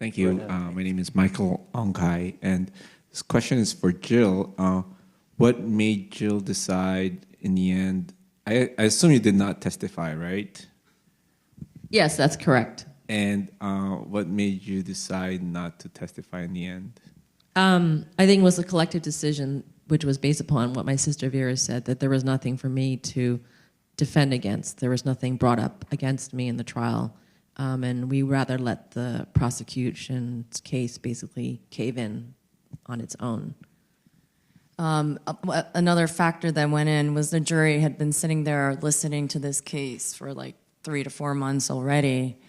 Thank you. My name is Michael Onkai, and this question is for Jill. What made Jill decide in the end? I assume you did not testify, right? Yes, that's correct. And what made you decide not to testify in the end? I think it was a collective decision, which was based upon what my sister Vera said, that there was nothing for me to defend against. There was nothing brought up against me in the trial. And we rather let the prosecution's case basically cave in on its own. Another factor that went in was the jury had been sitting there listening to this case for like 3 to 4 months already.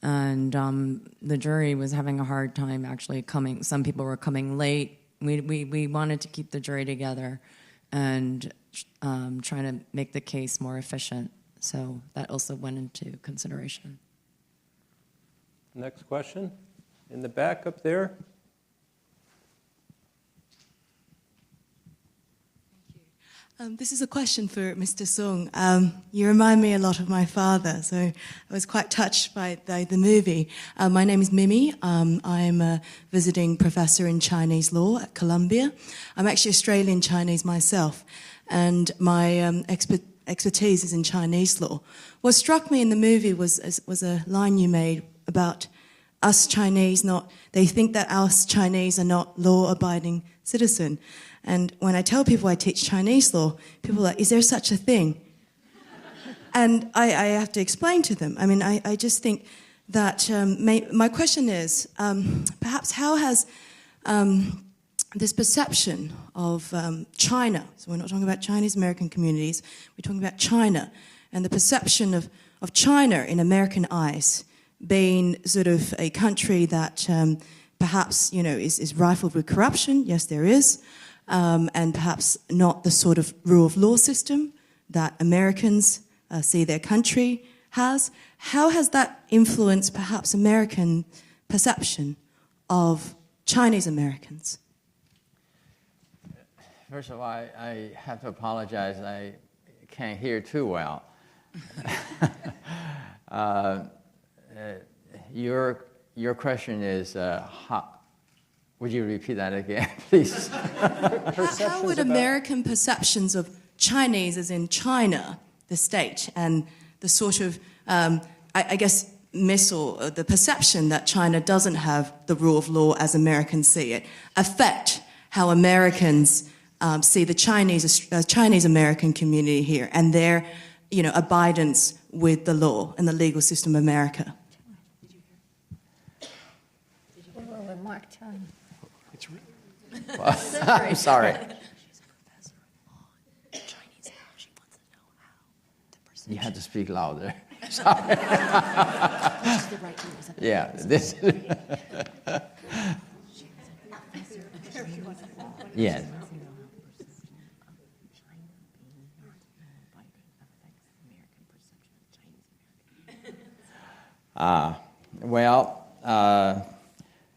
And the jury was having a hard time actually coming. Some people were coming late. We wanted to keep the jury together and trying to make the case more efficient. So that also went into consideration. Next question. In the back up there. This is a question for Mr. Sung. You remind me a lot of my father, so I was quite touched by the movie. My name is Mimi. I'm a visiting professor in Chinese law at Columbia. I'm actually Australian Chinese myself, and my expertise is in Chinese law. What struck me in the movie was a line you made about us Chinese they think that us Chinese are not law-abiding citizen. And when I tell people I teach Chinese law, people are like, is there such a thing? And I have to explain to them. I mean, I just think that my question is, perhaps how has this perception of China, so we're not talking about Chinese American communities, we're talking about China, and the perception of China in American eyes being sort of a country that perhaps, is rifled with corruption. Yes, there is. And perhaps not the sort of rule of law system that Americans see their country has. How has that influenced perhaps American perception of Chinese Americans? First of all, I have to apologize. I can't hear too well. Your question is, would you repeat that again, please? How would American perceptions of Chinese as in China, the state, and the sort of, I guess, missile, the perception that China doesn't have the rule of law as Americans see it, affect how Americans see the Chinese American community here and their, abidance with the law and the legal system of America? Mark, tell him. It's Well, I'm sorry. She's a professor of law in Chinese law. She wants to know how the perception. You have to speak louder. Sorry. Yeah, this. Yes.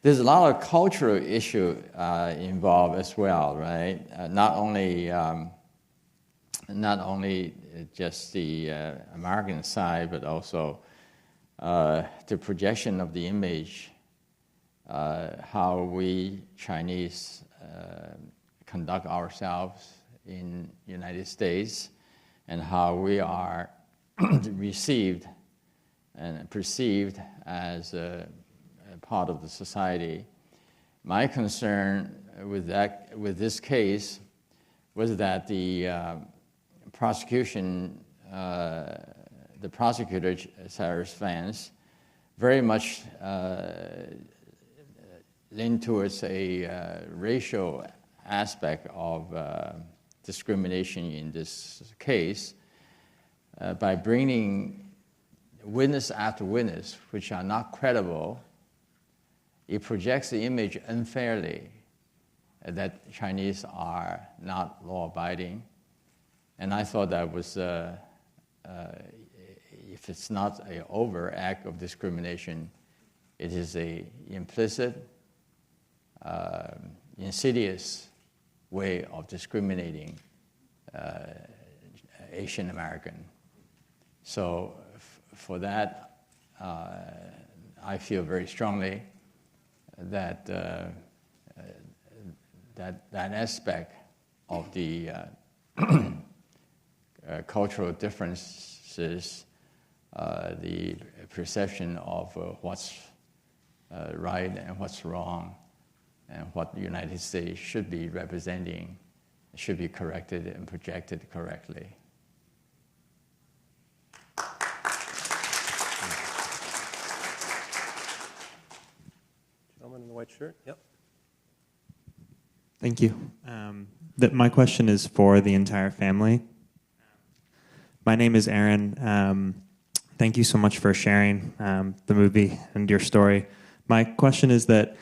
There's a lot of cultural issue involved as well, right? Not only just the American side, but also the projection of the image, how we Chinese conduct ourselves in the United States, and how we are received and perceived as a part of the society. My concern with this case was that the prosecution, the prosecutor, Cyrus Vance, very much leaned towards a racial aspect of discrimination in this case by bringing witness after witness, which are not credible. It projects the image unfairly that Chinese are not law-abiding. And I thought that was, if it's not an overt act of discrimination, it is an implicit, insidious way of discriminating Asian American. So for that, I feel very strongly that that aspect of the cultural differences, the perception of what's right and what's wrong, and what the United States should be representing, should be corrected and projected correctly. Gentleman in the white shirt. Yep. Thank you. My question is for the entire family. My name is Aaron. Thank you so much for sharing the movie and your story. My question is that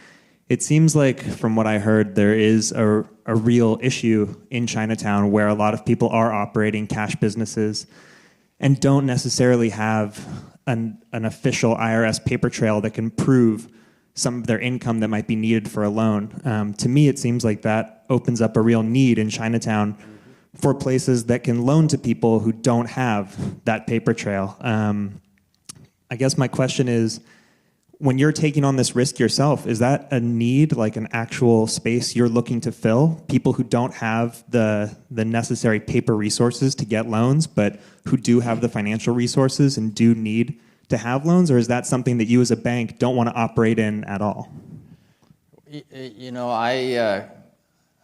it seems like, from what I heard, there is a real issue in Chinatown where a lot of people are operating cash businesses and don't necessarily have an official IRS paper trail that can prove some of their income that might be needed for a loan. To me, it seems like that opens up a real need in Chinatown for places that can loan to people who don't have that paper trail. I guess my question is, when you're taking on this risk yourself, is that a need, like an actual space you're looking to fill? People who don't have the necessary paper resources to get loans, but who do have the financial resources and do need to have loans? Or is that something that you as a bank don't want to operate in at all? You know, I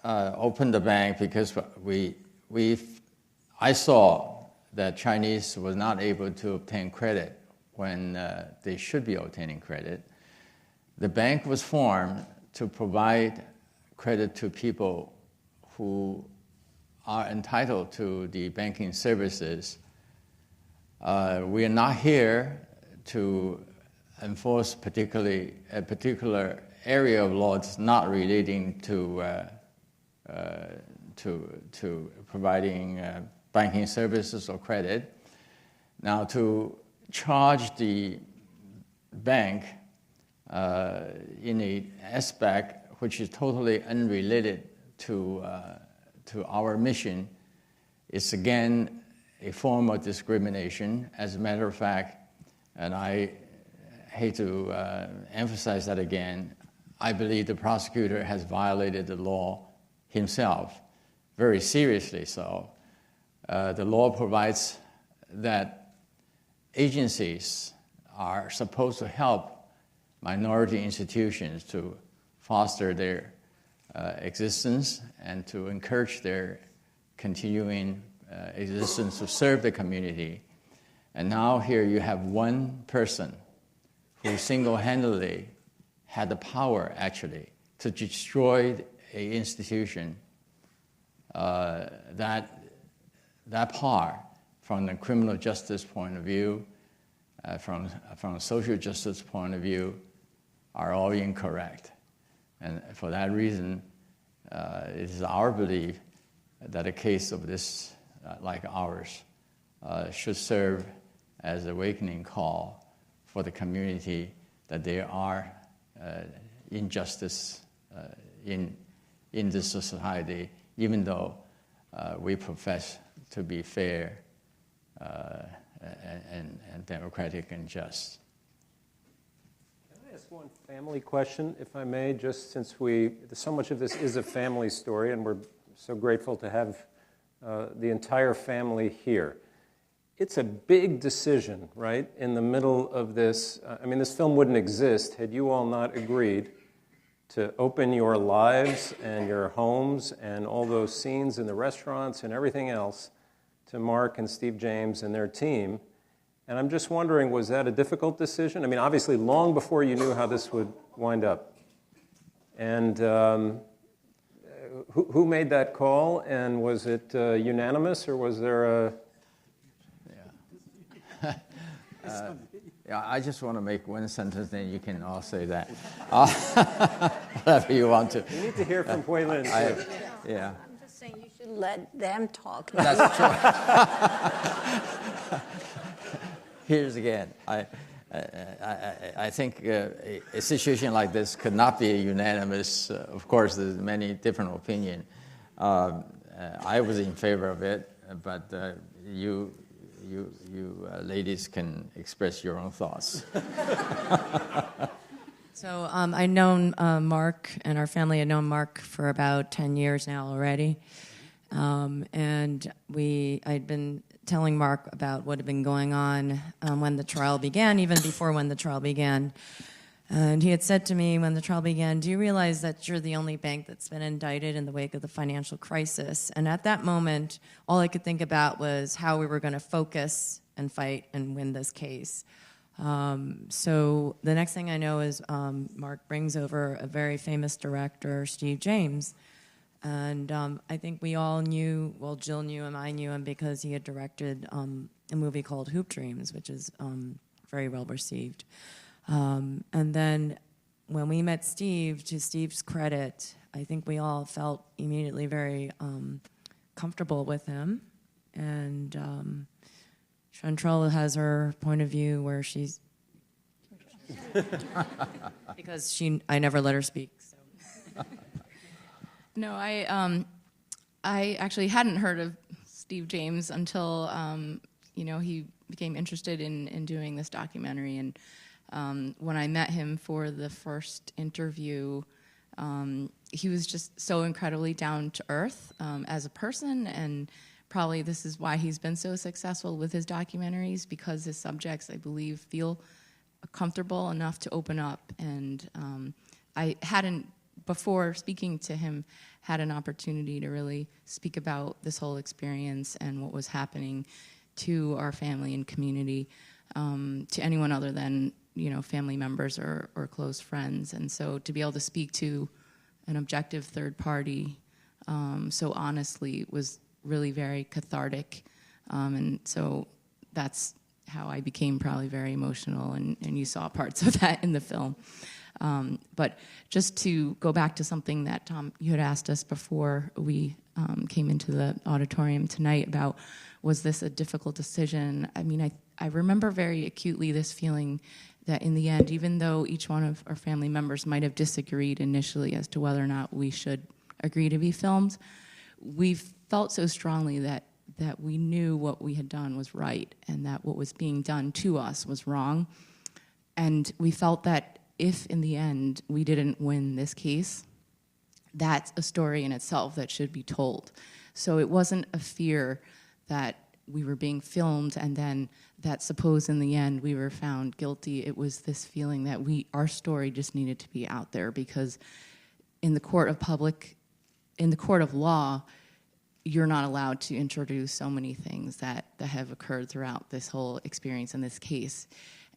opened the bank because I saw that Chinese was not able to obtain credit when they should be obtaining credit. The bank was formed to provide credit to people who are entitled to the banking services. We are not here to enforce a particular area of law that's not relating to providing banking services or credit. Now, to charge the bank in an aspect which is totally unrelated to our mission is again a form of discrimination. As a matter of fact, and I hate to emphasize that again, I believe the prosecutor has violated the law himself, very seriously so. The law provides that agencies are supposed to help minority institutions to foster their existence and to encourage their continuing existence to serve the community. And now here you have one person who single-handedly had the power, actually, to destroy an institution that part, from the criminal justice point of view, from a social justice point of view, are all incorrect. And for that reason, it is our belief that a case of this, like ours, should serve as an awakening call for the community that there are injustice in this society, even though we profess to be fair and democratic and just. Can I ask one family question, if I may, just since so much of this is a family story, and we're so grateful to have the entire family here. It's a big decision, right, in the middle of this. I mean, this film wouldn't exist had you all not agreed to open your lives and your homes and all those scenes in the restaurants and everything else to Mark and Steve James and their team. And I'm just wondering, was that a difficult decision? I mean, obviously, long before you knew how this would wind up. And who made that call? And was it unanimous, or was there a... Yeah, I just want to make one sentence, then you can all say that. Whatever you want to. You need to hear from Hui Lin, too. Yeah. I'm just saying you should let them talk. That's true. Here's again. I think a situation like this could not be unanimous. Of course, there's many different opinions. I was in favor of it, but you ladies can express your own thoughts. So I'd known Mark, and our family had known Mark for about 10 years now already. And I'd been telling Mark about what had been going on when the trial began, even before when the trial began. And he had said to me when the trial began, "Do you realize that you're the only bank that's been indicted in the wake of the financial crisis?" And at that moment, all I could think about was how we were going to focus and fight and win this case. So the next thing I know is Mark brings over a very famous director, Steve James. And I think we all knew, well, Jill knew him, I knew him because he had directed a movie called Hoop Dreams, which is very well received. And then when we met Steve, to Steve's credit, I think we all felt immediately very comfortable with him. And Chantrell has her point of view where she's... because I never let her speak. So. No, I actually hadn't heard of Steve James until he became interested in doing this documentary. And when I met him for the first interview, he was just so incredibly down to earth as a person, and probably this is why he's been so successful with his documentaries, because his subjects, I believe, feel comfortable enough to open up. And I hadn't, before speaking to him, had an opportunity to really speak about this whole experience and what was happening to our family and community to anyone other than family members or close friends. And so to be able to speak to an objective third party so honestly was really very cathartic. And so that's how I became probably very emotional, and you saw parts of that in the film. But just to go back to something that, Tom, you had asked us before we came into the auditorium tonight about, was this a difficult decision? I mean, I remember very acutely this feeling that in the end, even though each one of our family members might have disagreed initially as to whether or not we should agree to be filmed, we felt so strongly that we knew what we had done was right and that what was being done to us was wrong. And we felt that if in the end we didn't win this case, that's a story in itself that should be told. So it wasn't a fear that we were being filmed and then that suppose in the end we were found guilty. It was this feeling that our story just needed to be out there, because in the court of law, you're not allowed to introduce so many things that have occurred throughout this whole experience in this case.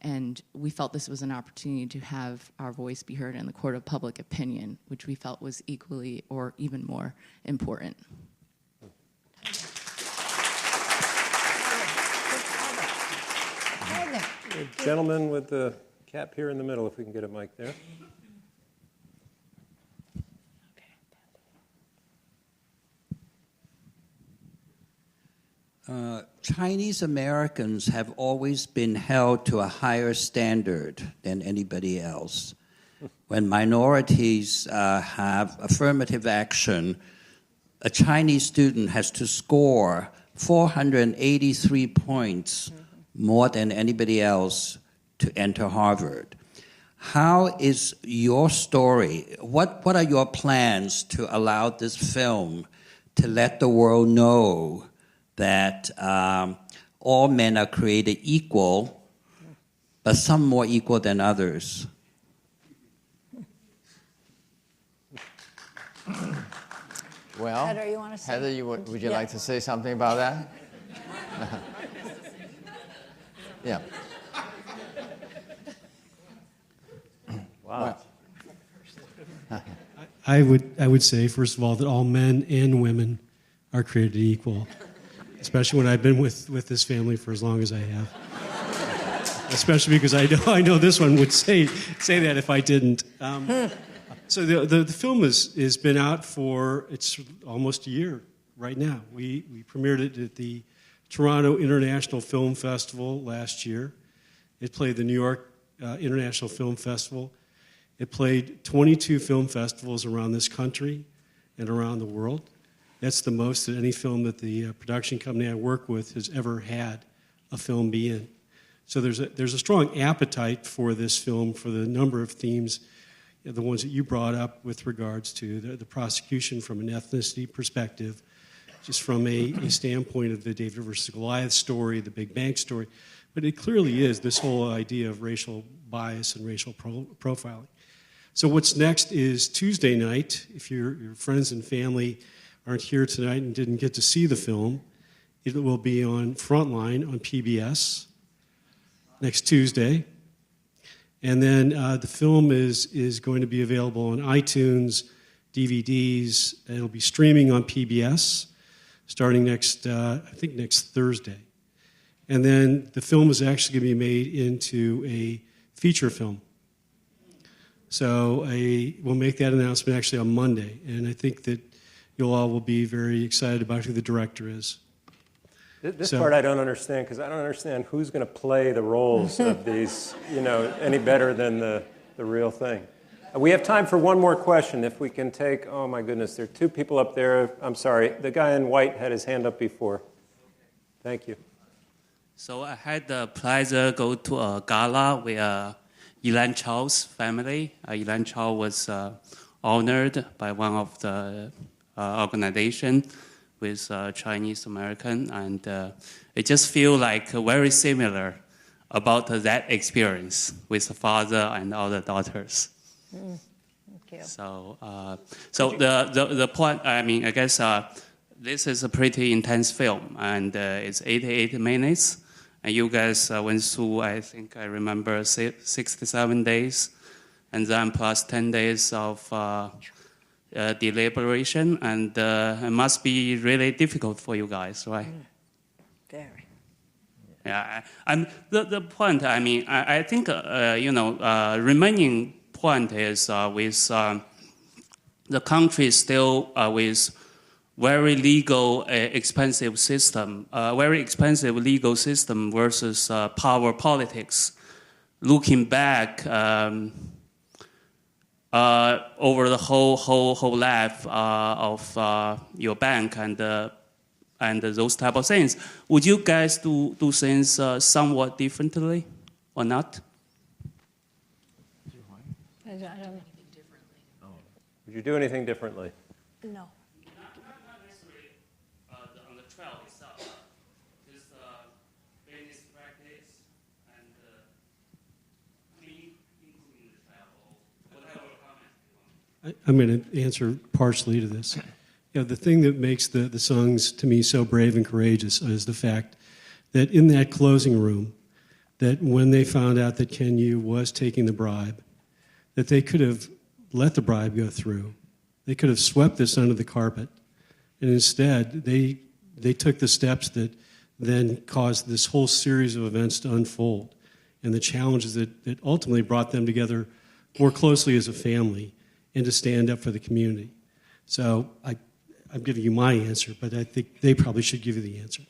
And we felt this was an opportunity to have our voice be heard in the court of public opinion, which we felt was equally or even more important. The gentleman with the cap here in the middle, if we can get a mic there. Chinese Americans have always been held to a higher standard than anybody else. When minorities have affirmative action, a Chinese student has to score 483 points more than anybody else to enter Harvard. How is your story, what are your plans to allow this film to let the world know that all men are created equal, but some more equal than others? Well, Heather, you want to say? Heather, would you like to say something about that? Yeah. Wow. I would say, first of all, that all men and women are created equal, especially when I've been with this family for as long as I have. Especially because I know this one would say that if I didn't. So the film has been out for, it's almost a year right now. We premiered it at the Toronto International Film Festival last year. It played the New York International Film Festival. It played 22 film festivals around this country and around the world. That's the most that any film that the production company I work with has ever had a film be in. So there's a strong appetite for this film for the number of themes, the ones that you brought up with regards to the prosecution from an ethnicity perspective, just from a standpoint of the David versus Goliath story, the Big Bang story. But it clearly is this whole idea of racial bias and racial profiling. So what's next is Tuesday night. If your friends and family aren't here tonight and didn't get to see the film, it will be on Frontline on PBS next Tuesday. And then the film is going to be available on iTunes, DVDs. It'll be streaming on PBS starting next Thursday. And then the film is actually going to be made into a feature film. So we'll make that announcement actually on Monday. And I think that you all will be very excited about who the director is. This part I don't understand, because I don't understand who's going to play the roles of these, any better than the real thing. We have time for one more question, if we can take, oh my goodness, there are two people up there. I'm sorry, the guy in white had his hand up before. Thank you. So I had the pleasure go to a gala with Yilan Chao's family. Yilan Chao was honored by one of the organization with Chinese American, and it just feel like very similar about that experience with the father and all the daughters. Thank you. So, the point, I guess this is a pretty intense film, and it's 88 minutes, and you guys went through, I think I remember 67 days, and then plus 10 days of deliberation, and it must be really difficult for you guys, right? Very. Yeah, and the point, I think, remaining point is with the country still with very legal, expensive system, very expensive legal system versus power politics. Looking back over the whole life of your bank and those type of things, would you guys do things somewhat differently or not? I don't know. Would you do anything differently? No. Not necessarily on the trial itself, just business practice and including the trial or whatever comments. I'm going to answer partially to this. The thing that makes the songs to me so brave and courageous is the fact that in that closing room, that when they found out that Ken Yu was taking the bribe, that they could have let the bribe go through. They could have swept this under the carpet. And instead, they took the steps that then caused this whole series of events to unfold and the challenges that ultimately brought them together more closely as a family and to stand up for the community. So I'm giving you my answer, but I think they probably should give you the answer.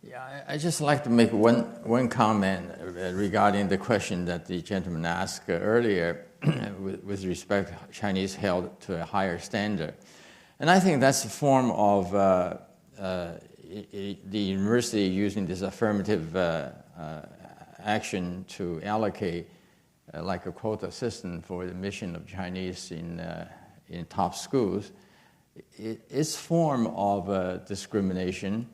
Yeah, I just like to make one comment regarding the question that the gentleman asked earlier with respect to Chinese held to a higher standard. And I think that's a form of the university using this affirmative action to allocate like a quota system for the admission of Chinese in top schools. It's form of discrimination.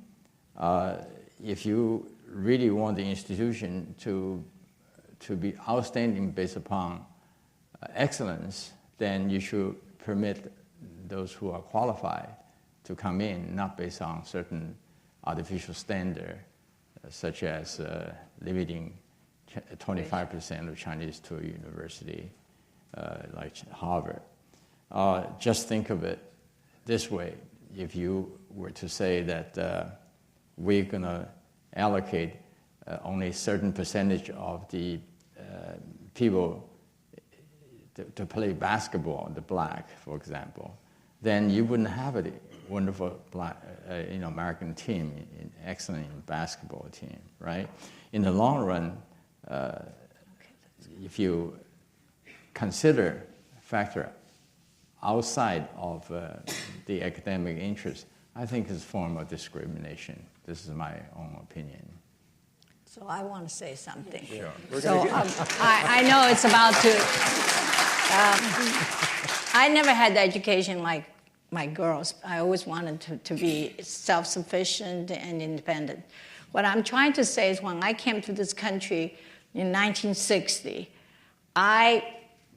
If you really want the institution to be outstanding based upon excellence, then you should permit those who are qualified to come in, not based on certain artificial standard, such as limiting 25% of Chinese to a university like Harvard. Just think of it this way. If you were to say that we're going to allocate only a certain percentage of the people to play basketball, the black, for example, then you wouldn't have a wonderful black, American team, excellent basketball team, right? In the long run, if you factor outside of the academic interest, I think it's a form of discrimination. This is my own opinion. So I want to say something. Sure. So I know it's about to. I never had the education like my girls. I always wanted to be self-sufficient and independent. What I'm trying to say is when I came to this country in 1960, I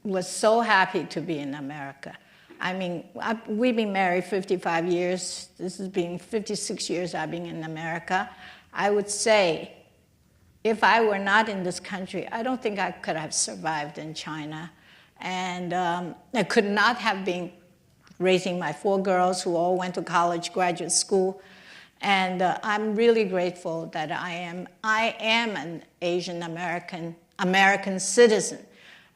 was so happy to be in America. I mean, we've been married 55 years. This has been 56 years I've been in America. I would say, if I were not in this country, I don't think I could have survived in China. And I could not have been raising my 4 girls who all went to college, graduate school. And I'm really grateful that I am an Asian American citizen.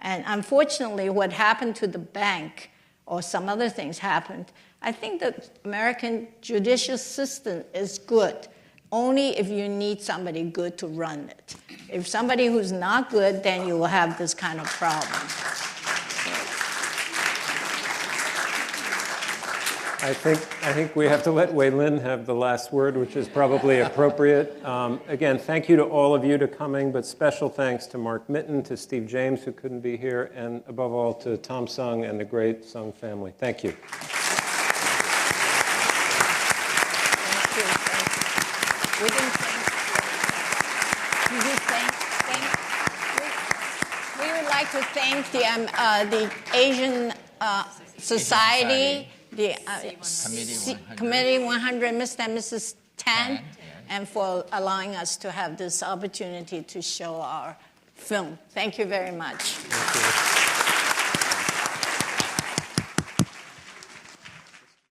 And unfortunately, what happened to the bank or some other things happened, I think the American judicial system is good, only if you need somebody good to run it. If somebody who's not good, then you will have this kind of problem. I think we have to let Wei Lin have the last word, which is probably appropriate. Again, thank you to all of you for coming, but special thanks to Mark Mitten, to Steve James, who couldn't be here, and above all to Tom Sung and the great Sung family. Thank you. Thank you. We didn't thank. We would like to thank the Asian Society. The Committee 100, Mr. and Mrs. Tan, and for allowing us to have this opportunity to show our film. Thank you very much. Thank you.